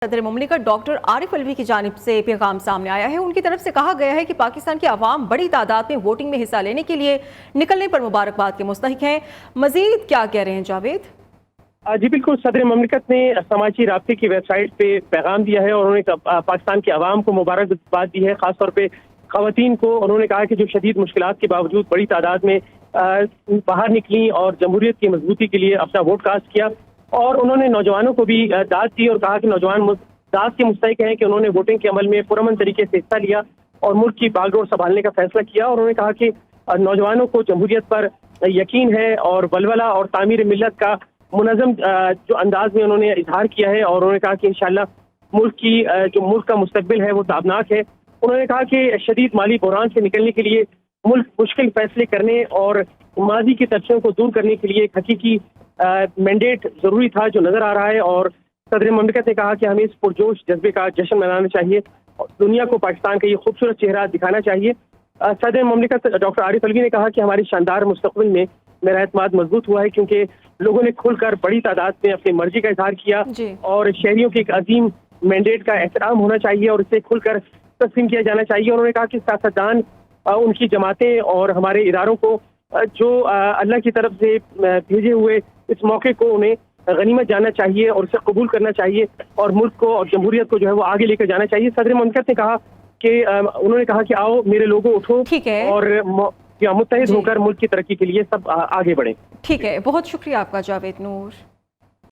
सदर मुमलिकत डॉक्टर आरिफ अलवी की जानिब से पैगाम सामने आया है। उनकी तरफ से कहा गया है कि पाकिस्तान की आवाम बड़ी तादाद में वोटिंग में हिस्सा लेने के लिए निकलने पर मुबारकबाद के मुस्तहिक हैं। मजीद क्या कह रहे हैं जावेद? जी बिल्कुल, सदर मुमलिकत ने समाजी राब्ते की वेबसाइट पे पैगाम दिया है और उन्होंने पाकिस्तान की आवाम को मुबारकबाद दी है। खासतौर पे खवातीन को उन्होंने कहा कि जो शदीद मुश्किलात के बावजूद बड़ी तादाद में बाहर निकली और जमहूरियत की मजबूती के लिए अपना वोट कास्ट किया। और उन्होंने नौजवानों को भी दाद दी और कहा कि नौजवान दाद के मुस्तहिक हैं कि उन्होंने वोटिंग के अमल में पुरअमन तरीके से हिस्सा लिया और मुल्क की बागडोर संभालने का फैसला किया। और उन्होंने कहा कि नौजवानों को जमहूरियत पर यकीन है और वलवला और तामीर मिल्लत का मुनज़्ज़म जो अंदाज में उन्होंने इजहार किया है। और उन्होंने कहा कि इंशाअल्लाह मुल्क का मुस्तकबिल है वो ताबनाक है। उन्होंने कहा कि शदीद माली बहरान से निकलने के लिए मुल्क मुश्किल फैसले करने और माजी की तर्जीहों को दूर करने के लिए एक हकीकी मैंडेट जरूरी था जो नजर आ रहा है। और सदर मुमलिकत ने कहा कि हमें इस पुरजोश जज्बे का जश्न मनाना चाहिए और दुनिया को पाकिस्तान का ये खूबसूरत चेहरा दिखाना चाहिए। सदर मुमलिकत डॉक्टर आरिफ अलवी ने कहा कि हमारी शानदार मुस्तकबिल में मेरा एतमाद मजबूत हुआ है क्योंकि लोगों ने खुलकर बड़ी तादाद में अपनी मर्जी का इजहार किया और शहरियों के एक अजीम मैंडेट का एहतराम होना चाहिए और इसे खुलकर तस्लीम किया जाना चाहिए। उन्होंने कहा कि सियासतदान उनकी जमातें और हमारे इदारों को जो अल्लाह की तरफ से भेजे हुए इस मौके को उन्हें गनीमत जानना चाहिए और उसे कबूल करना चाहिए और मुल्क को और जमहूरियत को जो है वो आगे लेकर जाना चाहिए। सदर मुमलिकत ने कहा कि उन्होंने कहा कि आओ मेरे लोगों उठो और मुत्तहिद होकर मुल्क की तरक्की के लिए सब आगे बढ़े। ठीक है, बहुत शुक्रिया आपका जावेद नूर।